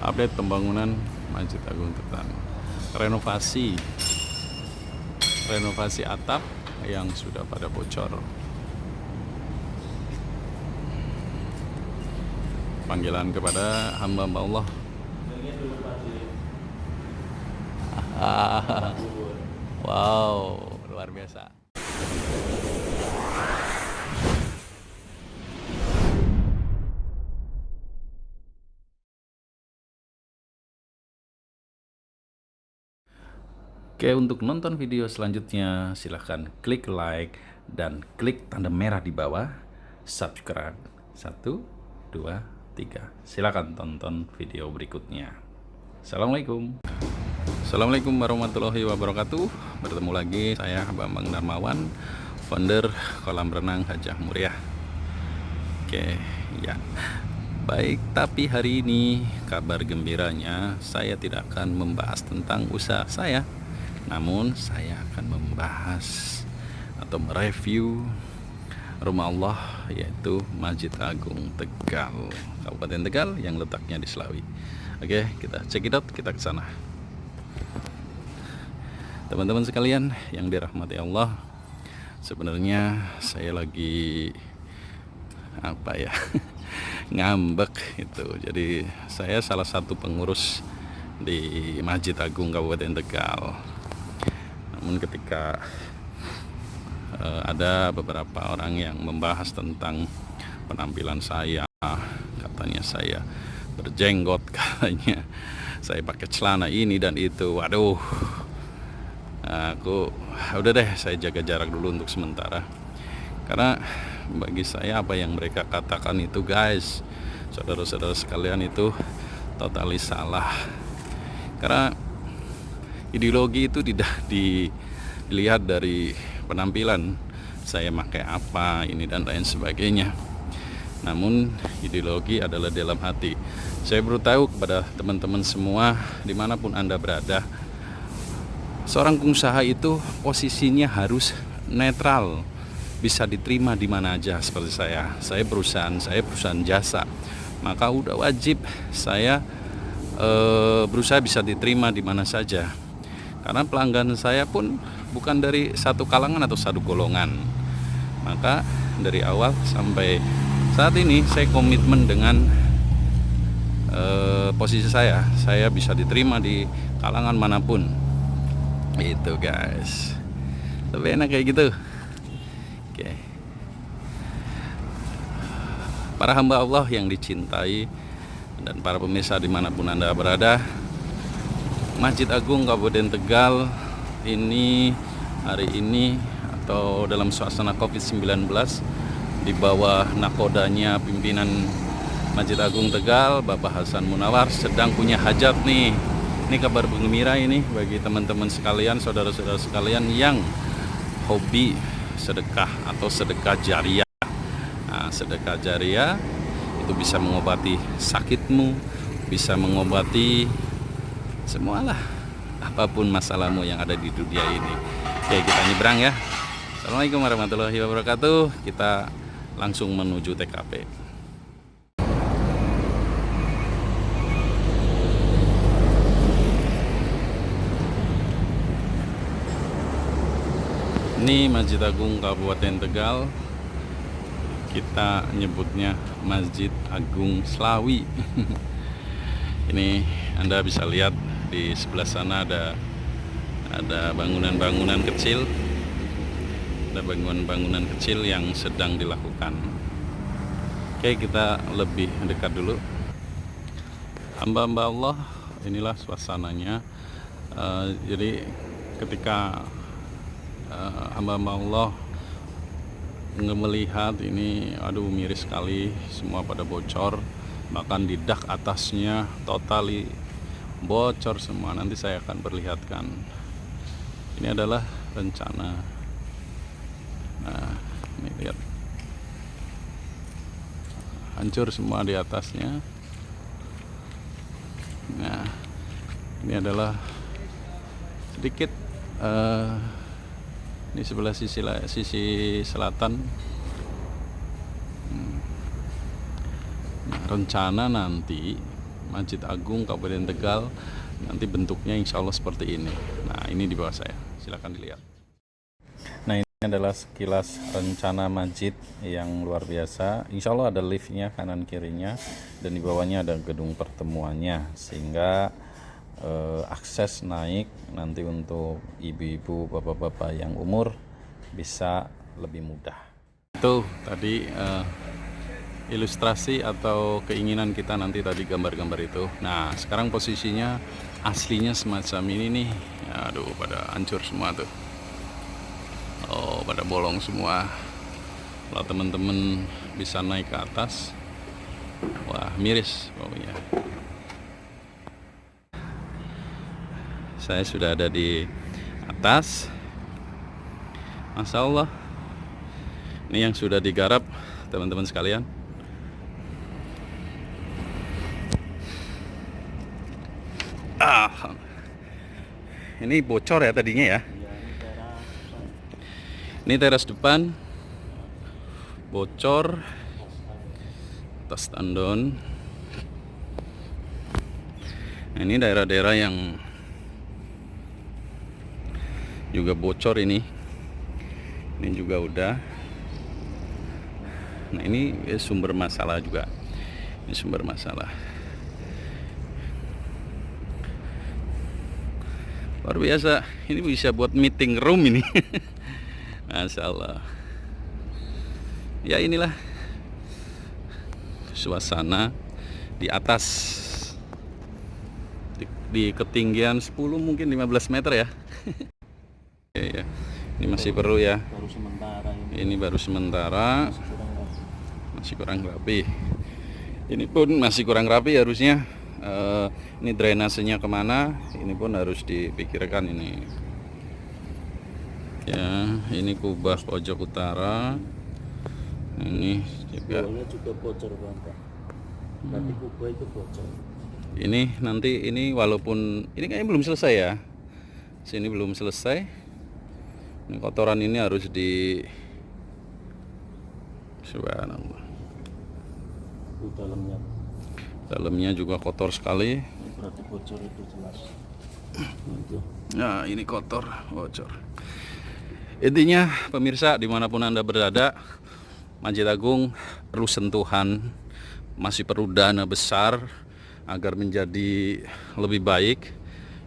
Update pembangunan Masjid Agung Tegal. Renovasi atap yang sudah pada bocor. Panggilan kepada hamba-hamba Allah. Wow, luar biasa. Oke, untuk nonton video selanjutnya silahkan klik like dan klik tanda merah di bawah, subscribe. 1, 2, 3. Silahkan tonton video berikutnya. Assalamualaikum. Assalamualaikum warahmatullahi wabarakatuh. Bertemu lagi saya Bambang Darmawan, founder kolam renang Hajah Muriah. Oke, ya. Baik, tapi hari ini kabar gembiranya saya tidak akan membahas tentang usaha saya. Namun saya akan membahas atau mereview rumah Allah, yaitu Masjid Agung Tegal, Kabupaten Tegal yang letaknya di Slawi. Oke, kita check it out, kita ke sana. Teman-teman sekalian yang dirahmati Allah, sebenarnya saya lagi ngambek itu. Jadi saya salah satu pengurus di Masjid Agung Kabupaten Tegal. Namun ketika ada beberapa orang yang membahas tentang penampilan saya, katanya saya berjenggot, katanya saya pakai celana ini dan itu. Waduh, aku udah deh, saya jaga jarak dulu untuk sementara. Karena bagi saya apa yang mereka katakan itu, guys, saudara-saudara sekalian, itu totalis salah. Karena ideologi itu tidak dilihat dari penampilan saya pakai apa ini dan lain sebagainya. Namun ideologi adalah dalam hati. Saya beritahu kepada teman-teman semua dimanapun Anda berada, seorang pengusaha itu posisinya harus netral, bisa diterima di mana aja. Seperti saya perusahaan jasa, maka udah wajib saya berusaha bisa diterima di mana saja. Karena pelanggan saya pun bukan dari satu kalangan atau satu golongan. Maka dari awal sampai saat ini saya komitmen dengan posisi saya bisa diterima di kalangan manapun. Itu, guys. Lebih enak kayak gitu. Oke. Para hamba Allah yang dicintai dan para pemirsa dimanapun Anda berada, Masjid Agung Kabupaten Tegal ini hari ini atau dalam suasana COVID-19 di bawah nakodanya pimpinan Masjid Agung Tegal, Bapak Hasan Munawar, sedang punya hajat nih. Ini kabar gembira ini bagi teman-teman sekalian, saudara-saudara sekalian yang hobi sedekah atau sedekah jariah. Nah, sedekah jariah itu bisa mengobati sakitmu, bisa mengobati semualah, apapun masalahmu yang ada di dunia ini. Oke, kita nyebrang ya. Assalamualaikum warahmatullahi wabarakatuh. Kita langsung menuju TKP. Ini Masjid Agung Kabupaten Tegal. Kita nyebutnya Masjid Agung Slawi. Ini Anda bisa lihat di sebelah sana ada bangunan-bangunan kecil. Ada bangunan-bangunan kecil yang sedang dilakukan. Oke, kita lebih dekat dulu. Hamba-hamba Allah, inilah suasananya. Jadi ketika hamba-hamba Allah melihat ini, aduh, miris sekali, semua pada bocor. Bahkan di dak atasnya totali bocor semua. Nanti saya akan perlihatkan. Ini adalah rencana. Nah, ini lihat, hancur semua di atasnya. Nah, ini adalah sedikit ini sebelah sisi selatan. Nah, rencana nanti Masjid Agung Kabupaten Tegal. Nanti bentuknya insya Allah seperti ini. Nah, ini di bawah saya, silakan dilihat. Nah, ini adalah sekilas rencana masjid yang luar biasa. Insya Allah ada liftnya kanan kirinya, dan di bawahnya ada gedung pertemuannya, sehingga akses naik nanti untuk ibu-ibu, bapak-bapak yang umur bisa lebih mudah. Itu tadi ilustrasi atau keinginan kita nanti tadi, gambar-gambar itu. Nah, sekarang posisinya aslinya semacam ini nih. Aduh, pada hancur semua tuh. Oh, pada bolong semua. Kalau teman-teman bisa naik ke atas, wah, miris pokoknya. Saya sudah ada di atas. Masya Allah, ini yang sudah digarap teman-teman sekalian. Ini bocor ya tadinya ya. Ini teras depan bocor, atas tandon. Nah, ini daerah-daerah yang juga bocor ini juga udah. Nah, ini sumber masalah juga. Ini sumber masalah. Luar biasa. Ini bisa buat meeting room ini. Masya Allah. Ya, inilah suasana di atas, di ketinggian 10 mungkin 15 meter ya. Ya. Ini masih perlu ya. Baru sementara ini baru sementara, masih kurang rapi. Ini pun masih kurang rapi harusnya. Ini drainasenya kemana? Ini pun harus dipikirkan ini. Ya, ini kubah pojok utara. Ini juga bocor, Pak. Nanti kubah itu bocor. Ini nanti ini walaupun ini kayaknya belum selesai ya. Sini belum selesai. Ini kotoran ini harus di subhanallah. Dalamnya juga kotor sekali. Berarti bocor itu jelas. Nah, ini kotor, bocor. Intinya pemirsa dimanapun Anda berada, Masjid Agung perlu sentuhan, masih perlu dana besar agar menjadi lebih baik.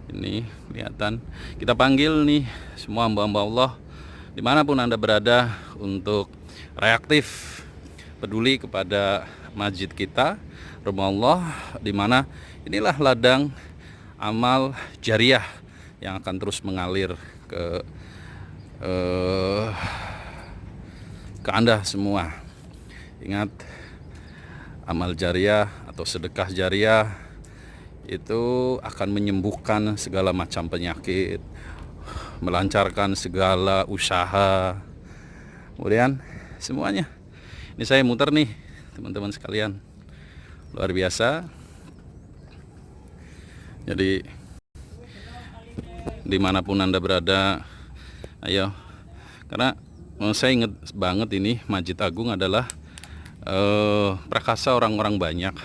Ini kelihatan. Kita panggil nih semua hamba-hamba Allah dimanapun Anda berada untuk reaktif, peduli kepada masjid kita, rumah Allah, dimana inilah ladang amal jariah yang akan terus mengalir ke Anda semua. Ingat, amal jariah atau sedekah jariah itu akan menyembuhkan segala macam penyakit, melancarkan segala usaha, kemudian semuanya. Ini saya muter nih teman-teman sekalian, luar biasa. Jadi dimanapun Anda berada, ayo, karena saya ingat banget ini Masjid Agung adalah prakasa orang-orang banyak.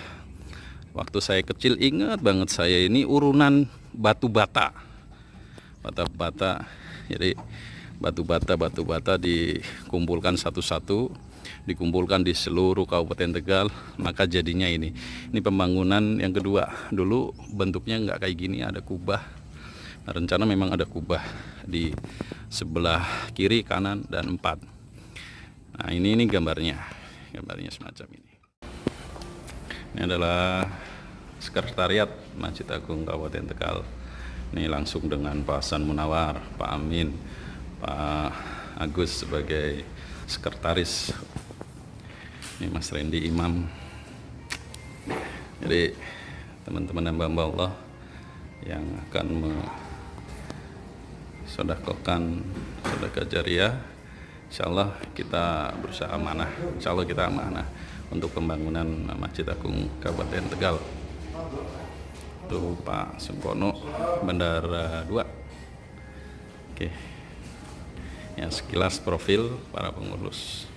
Waktu saya kecil ingat banget saya ini urunan batu bata. Jadi batu bata dikumpulkan satu-satu, dikumpulkan di seluruh Kabupaten Tegal, maka jadinya ini pembangunan yang kedua. Dulu bentuknya nggak kayak gini, ada kubah. Nah, rencana memang ada kubah di sebelah kiri, kanan, dan 4. Nah, ini gambarnya semacam ini. Ini adalah sekretariat Masjid Agung Kabupaten Tegal. Ini langsung dengan Pak Hasan Munawar, Pak Amin, Pak Agus sebagai sekretaris. Ini Mas Randy Imam. Jadi teman-teman hamba Allah yang akan mensedekahkan sedekah jariah, insyaallah kita berusaha amanah. Insyaallah kita amanah untuk pembangunan Masjid Agung Kabupaten Tegal. Itu Pak Sungkono, Bendara 2. Oke. Ya, sekilas profil para pengurus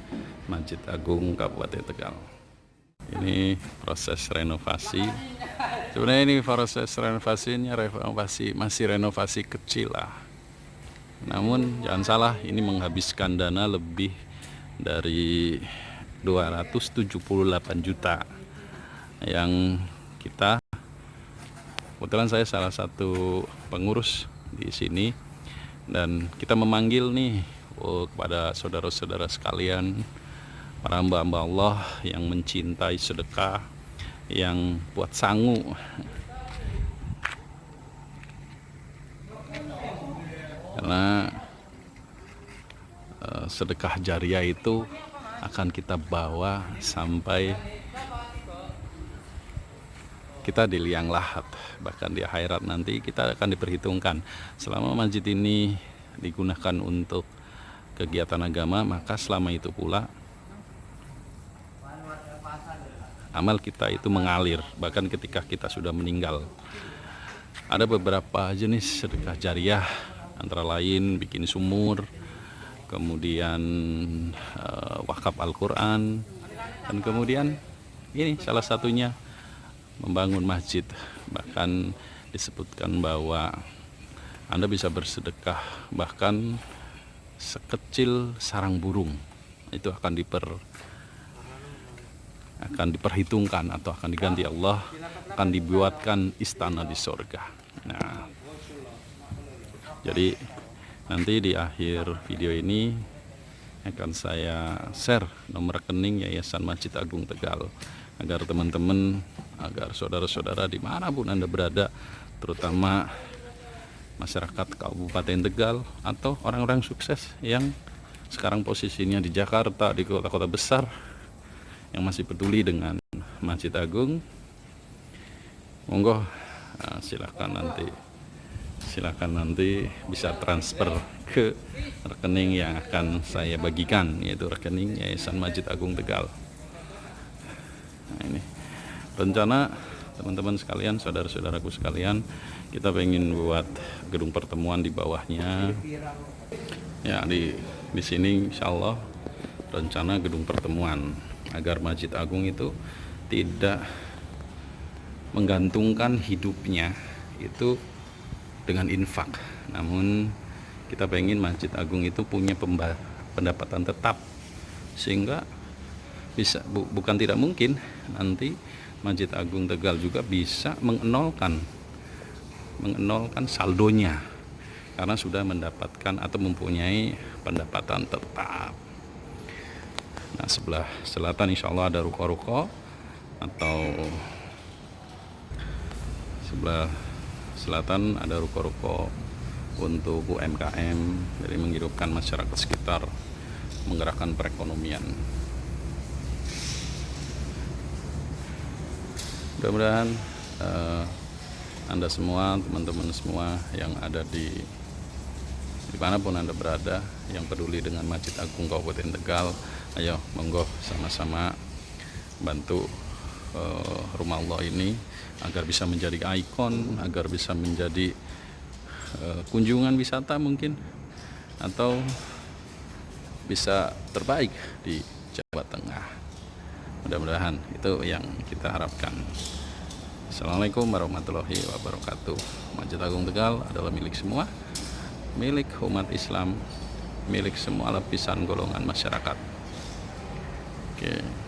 Masjid Agung Kabupaten Tegal. Ini proses renovasi Sebenarnya ini proses renovasinya masih renovasi kecil lah. Namun jangan salah, ini menghabiskan dana lebih dari 278 juta yang kita, kebetulan saya salah satu pengurus di sini, dan kita memanggil nih kepada saudara-saudara sekalian, para hamba-hamba Allah yang mencintai sedekah, yang buat sangu, karena sedekah jariah itu akan kita bawa sampai kita di liang lahat, bahkan di akhirat nanti kita akan diperhitungkan. Selama masjid ini digunakan untuk kegiatan agama, maka selama itu pula amal kita itu mengalir, bahkan ketika kita sudah meninggal. Ada beberapa jenis sedekah jariah, antara lain bikin sumur, kemudian wakaf Al-Quran, dan kemudian ini salah satunya membangun masjid. Bahkan disebutkan bahwa Anda bisa bersedekah bahkan sekecil sarang burung, itu akan diperhitungkan atau akan diganti Allah, akan dibuatkan istana di sorga. Nah, jadi nanti di akhir video ini akan saya share nomor rekening Yayasan Masjid Agung Tegal, agar teman-teman, agar saudara-saudara dimanapun Anda berada, terutama masyarakat Kabupaten Tegal atau orang-orang sukses yang sekarang posisinya di Jakarta, di kota-kota besar, yang masih peduli dengan Masjid Agung, monggo silakan nanti bisa transfer ke rekening yang akan saya bagikan, yaitu rekening Yayasan Masjid Agung Tegal. Nah, ini rencana teman-teman sekalian, saudara-saudaraku sekalian, kita pengen buat gedung pertemuan di bawahnya. Ya, di sini insya Allah rencana gedung pertemuan, agar Masjid Agung itu tidak menggantungkan hidupnya itu dengan infak. Namun kita pengen Masjid Agung itu punya pendapatan tetap, sehingga bisa bukan tidak mungkin nanti Masjid Agung Tegal juga bisa mengenolkan saldonya, karena sudah mendapatkan atau mempunyai pendapatan tetap. Nah, sebelah selatan insya Allah ada ruko-ruko, atau sebelah selatan ada ruko-ruko untuk UMKM, dari menghidupkan masyarakat sekitar, menggerakkan perekonomian. Mudah-mudahan Anda semua, teman-teman semua yang ada dimanapun Anda berada, yang peduli dengan Masjid Agung Kabupaten Tegal, ayo monggo sama-sama bantu rumah Allah ini agar bisa menjadi ikon, agar bisa menjadi kunjungan wisata mungkin, atau bisa terbaik di Jawa Tengah. Mudah-mudahan itu yang kita harapkan. Assalamualaikum warahmatullahi wabarakatuh. Masjid Agung Tegal adalah milik semua, milik umat Islam, milik semua lapisan golongan masyarakat. Oke.